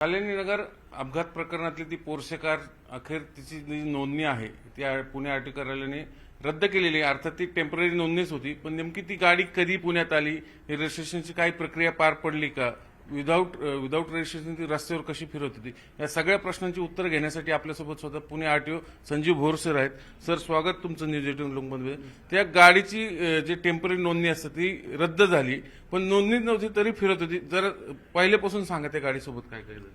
नगर अपघात प्रकरणातली ती पोर्शे कार अखेर तिची जी नोंदणी आहे ती पुणे आरटीओ कार्यालयाने रद्द केलेली आहे. अर्थात ती टेम्पररी नोंदणीच होती, पण नेमकी ती गाडी कधी पुण्यात आली, ही रजिस्ट्रेशनची काही प्रक्रिया पार पडली का, विदाऊट रजिस्ट्रेशन ती रस्त्यावर कशी फिरत होती, या सगळ्या प्रश्नांची उत्तर घेण्यासाठी आपल्यासोबत स्वतः पुणे आरटीओ संजीव भोर सर आहेत. सर, स्वागत तुमचं न्यूज 18 लोकमतमध्ये. त्या गाडीची जी टेम्पररी नोंदणी असते ती रद्द झाली, पण नोंदणी नव्हती तरी फिरत होती. जर पहिल्यापासून सांगा त्या गाडीसोबत काय केलं.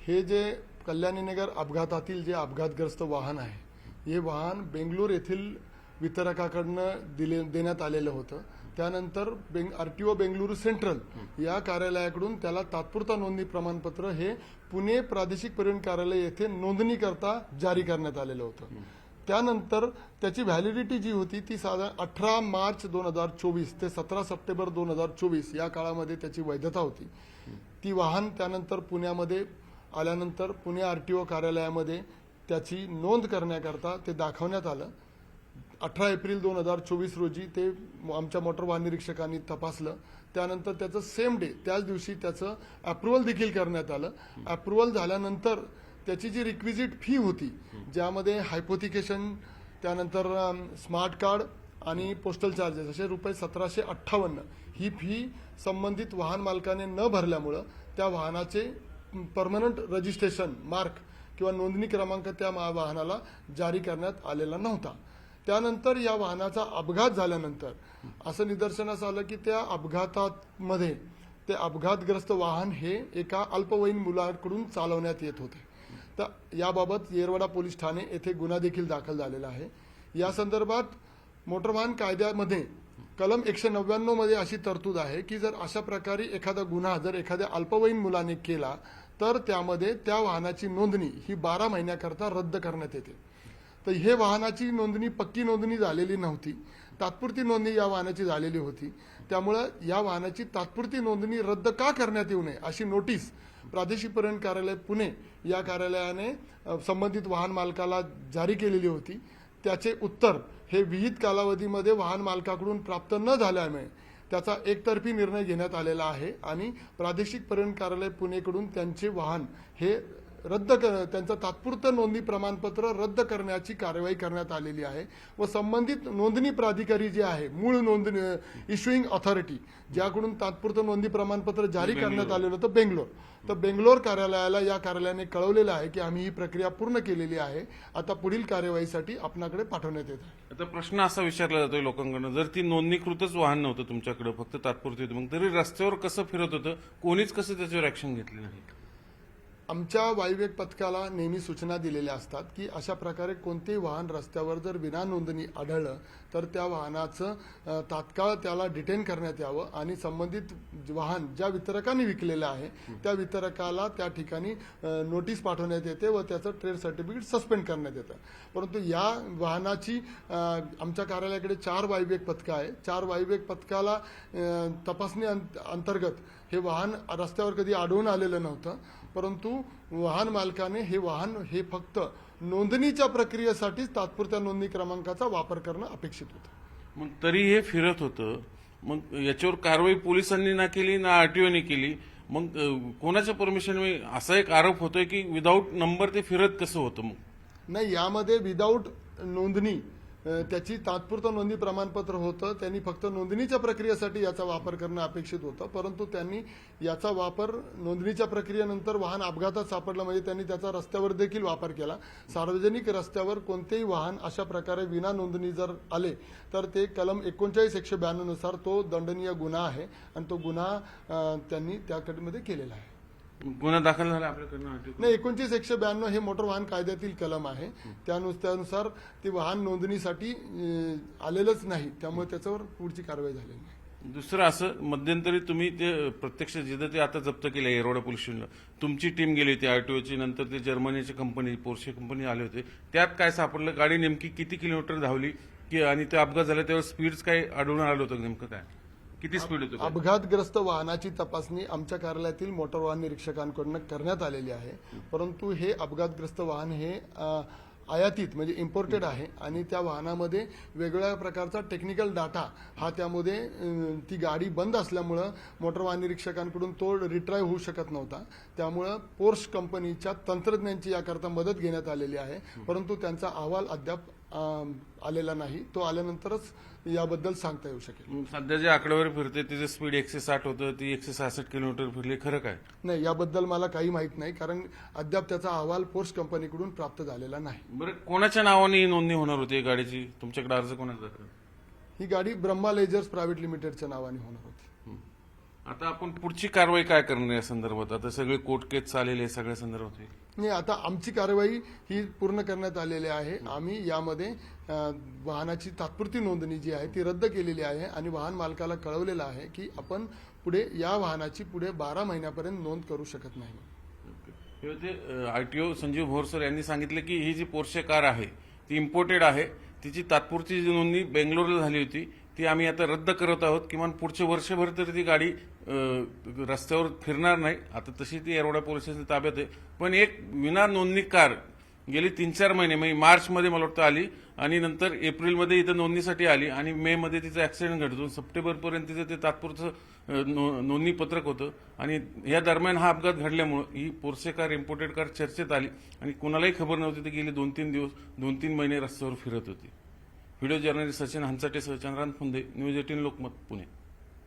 हे जे कल्याणीनगर अपघातातील जे अपघातग्रस्त वाहन आहे, हे वाहन बेंगलोर येथील वितरकाकडनं देण्यात आलेलं होतं. त्यानंतर आरटीओ बेंगलुरू सेंट्रल या कार्यालयाकडून त्याला तात्पुरता नोंदणी प्रमाणपत्र हे पुणे प्रादेशिक परिवहन कार्यालय येथे नोंदणी करता जारी करण्यात आलेलं होतं. त्यानंतर त्याची व्हॅलिडिटी जी होती ती साधारण 18 मार्च 2024 ते 17 सप्टेंबर 2024 या काळामध्ये त्याची वैधता होती. ती वाहन त्यानंतर पुण्यामध्ये आल्यानंतर पुणे आरटीओ कार्यालयामध्ये त्याची नोंद करण्याकरता ते दाखवण्यात आलं. 18 एप्रिल 2024 रोजी ते आमच्या मोटर वाहन निरीक्षकांनी तपासलं. त्यानंतर त्याचं सेम डे त्याच दिवशी त्याचं अप्रुव्हल देखील करण्यात आलं. अप्रुव्हल झाल्यानंतर त्याची जी रिक्विजिट फी होती, ज्यामध्ये हायपोथिकेशन, त्यानंतर स्मार्ट कार्ड आणि पोस्टल चार्जेस असे ₹1758 ही फी संबंधित वाहन मालकाने न भरल्यामुळं त्या वाहनाचे परमनंट रजिस्ट्रेशन मार्क किंवा नोंदणी क्रमांक त्या वाहनाला जारी करण्यात आलेला नव्हता. त्यानंतर या वाहनाचा अपघात झाल्यानंतर असं निदर्शनास आलं की त्या अपघातामध्ये ते अपघातग्रस्त वाहन हे एका अल्पवयीन मुलाकडून चालवण्यात येत होते. तर याबाबत येरवडा पोलीस ठाणे येथे गुन्हा देखील दाखल झालेला आहे. या संदर्भात मोटर वाहन कायद्यामध्ये कलम 199 मध्ये अशी तरतूद आहे की जर अशा प्रकारे एखादा गुन्हा जर एखाद्या अल्पवयीन मुलाने केला तर त्यामध्ये त्या वाहनाची नोंदणी ही 12 महिन्याकरता रद्द करण्यात येते. तर हे वाहनाची नोंदणी पक्की नोंदणी झालेली नव्हती, तात्पुरती नोंदणी या वाहनाची झालेली होती. त्यामुळं या वाहनाची तात्पुरती नोंदणी रद्द का करण्यात येऊ नये अशी नोटीस प्रादेशिक परिवहन कार्यालय पुणे या कार्यालयाने संबंधित वाहन मालकाला जारी केलेली होती. त्याचे उत्तर हे विहित कालावधीमध्ये वाहन मालकाकडून प्राप्त न झाल्यामुळे त्याचा एकतर्फी निर्णय घेण्यात आलेला आहे आणि प्रादेशिक परिवहन कार्यालय पुणेकडून त्यांचे वाहन हे त्यांचं तात्पुरतं नोंदणी प्रमाणपत्र रद्द करण्याची कार्यवाही करण्यात आलेली आहे. व संबंधित नोंदणी प्राधिकारी जे आहे, मूळ नोंदणी इश्युईंग ऑथॉरिटी, ज्याकडून तात्पुरतं नोंदणी प्रमाणपत्र जारी करण्यात आलेलं होतं बेंगलोर, तर बेंगलोर कार्यालयाला या कार्यालयाने कळवलेलं आहे की आम्ही ही प्रक्रिया पूर्ण केलेली आहे, आता पुढील कार्यवाहीसाठी आपणाकडे पाठवण्यात येत आहे. आता प्रश्न असा विचारला जातोय लोकांकडून, जर ती नोंदणीकृतच वाहन नव्हतं तुमच्याकडे, फक्त तात्पुरती होती, मग तरी रस्त्यावर कसं फिरत होतं, कोणीच कसं त्याच्यावर ऍक्शन घेतली नाही. आमच्या वायुवेग पथकाला नेहमी सूचना दिलेल्या असतात की अशा प्रकारे कोणतेही वाहन रस्त्यावर जर विना नोंदणी आढळलं तर त्या वाहनाचं तात्काळ त्याला डिटेन करण्यात यावं आणि संबंधित वाहन ज्या वितरकाने विकलेलं आहे त्या वितरकाला त्या ठिकाणी नोटीस पाठवण्यात येते व त्याचं ट्रेड सर्टिफिकेट सस्पेंड करण्यात येतं. परंतु या वाहनाची आमच्या कार्यालयाकडे 4 वायुवेग पथकं आहे. 4 वायुवेग पथकाला तपासणी अंतर्गत हे वाहन रस्त्यावर कधी आढळून आलेलं नव्हतं, परंतु वाहन मालकाने हे वाहन हे फक्त नोंदणीच्या प्रक्रियेसाठीच तात्पुरत्या नोंदणी क्रमांकाचा वापर करणं अपेक्षित होतं. मग तरी हे फिरत होतं, मग याच्यावर कारवाई पोलिसांनी ना केली ना आरटीओने केली, मग कोणाच्या परमिशन? असा एक आरोप होतोय की विदाऊट नंबर ते फिरत कसं होतं. मग नाही, यामध्ये विदाऊट नोंदणी त्याची तात्पुरतं नोंदणी प्रमाणपत्र होतं. त्यांनी फक्त नोंदणीच्या प्रक्रियेसाठी याचा वापर करणं अपेक्षित होतं, परंतु त्यांनी याचा वापर नोंदणीच्या प्रक्रियेनंतर वाहन अपघातात सापडलं म्हणजे त्यांनी त्याचा रस्त्यावर देखील वापर केला. सार्वजनिक रस्त्यावर कोणतेही वाहन अशा प्रकारे विना नोंदणी जर आले तर ते कलम 39-192 नुसार तो दंडनीय गुन्हा आहे आणि तो गुन्हा त्यांनी त्यामध्ये केलेला आहे. गुन्हा दाखल झाला आपल्याकडनं? नाही, 39-192 हे मोटर वाहन कायद्यातील कलम आहे. त्यानुसार ते वाहन नोंदणीसाठी आलेलंच नाही, त्यामुळे त्याच्यावर पुढची कारवाई झालेली नाही. दुसरं असं, मध्यंतरी तुम्ही ते प्रत्यक्ष जिथं ते आता जप्त केलं येरवडा पोलीस स्टेशनला, तुमची टीम गेली होती आरटीओची, नंतर ते जर्मनीची कंपनी पोर्शे कंपनी आले होते, त्यात काय सापडलं? गाडी नेमकी किती किलोमीटर धावली की आणि ते अपघात झाला त्यावर स्पीड काय आढळून आलं होतं? नेमकं काय, किती स्पीड होतं? अपघातग्रस्त वाहनाची तपासणी आमच्या कार्यालयातील मोटर वाहन निरीक्षकांकडून करण्यात आलेली आहे, परंतु हे अपघातग्रस्त वाहन हे आयातीत म्हणजे इम्पोर्टेड आहे आणि त्या वाहनामध्ये वेगवेगळ्या प्रकारचा टेक्निकल डाटा हा त्यामध्ये ती गाडी बंद असल्यामुळं मोटर वाहन निरीक्षकांकडून तो रिट्राईव्ह होऊ शकत नव्हता. त्यामुळं पोर्श कंपनीच्या तंत्रज्ञांची याकरता मदत घेण्यात आलेली आहे, परंतु त्यांचा अहवाल अद्याप आलेला नाही. तो आल्यानंतरच याबद्दल सांगता येऊ शकेल. सध्या जे आकडेवारी फिरते त्याची स्पीड 160 होतं, ती 166 किलोमीटर फिरली, खरं काय? नाही, याबद्दल मला काही माहीत नाही, कारण अद्याप त्याचा अहवाल पोर्श कंपनीकडून प्राप्त झालेला नाही. बरं, कोणाच्या नावाने ही नोंदणी होणार होती गाडीची? तुमच्याकडे अर्ज कोणाचा? ही गाडी ब्रह्मा लेजर्स प्रायव्हेट लिमिटेडच्या नावाने होणार होती. आता आपण पुढची कारवाई काय करणार या संदर्भात? आता सगळे कोर्ट केस चाललेले सगळ्या संदर्भात होईल. नाही, आता आमची कारवाई ही पूर्ण करण्यात आलेली आहे. आम्ही यामध्ये वाहनाची तात्पुरती नोंदणी जी आहे ती रद्द केलेली आहे आणि वाहन मालकाला कळवलेलं आहे की आपण पुढे या वाहनाची पुढे 12 महिन्यापर्यंत नोंद करू शकत नाही. हे होते आरटीओ संजीव भोरसर यांनी सांगितलं की ही जी पोर्शे कार आहे ती इम्पोर्टेड आहे, तिची तात्पुरती जी नोंदणी बेंगलोरला झाली होती ती आम्ही आता रद्द करत आहोत. किमान पुढचे वर्षभर तरी ती गाडी रस्त्यावर फिरणार नाही. आता तशी ती येरवडा पोलीस स्टेशन ताब्यात आहे, पण एक विना नोंदणी कार गेली 3-4 महिने म्हणजे मार्चमध्ये मला वाटतं आली आणि नंतर एप्रिलमध्ये इथं नोंदणीसाठी आली आणि मे मध्ये तिचं ऍक्सिडेंट घडतो. सप्टेंबरपर्यंत तिचं ते तात्पुरतं नोंदणी पत्रक होतं आणि या दरम्यान हा अपघात घडल्यामुळे ही पोर्शे कार इम्पोर्टेड कार चर्चेत आली आणि कुणालाही खबर नव्हती. ती गेली 2-3 दिवस 2-3 महिने रस्त्यावर फिरत होती. व्हिडिओ जर्नलिस्ट सचिन हंचाटे सह चंद्रांत फुंदे, न्यूज 18 लोकमत, पुणे.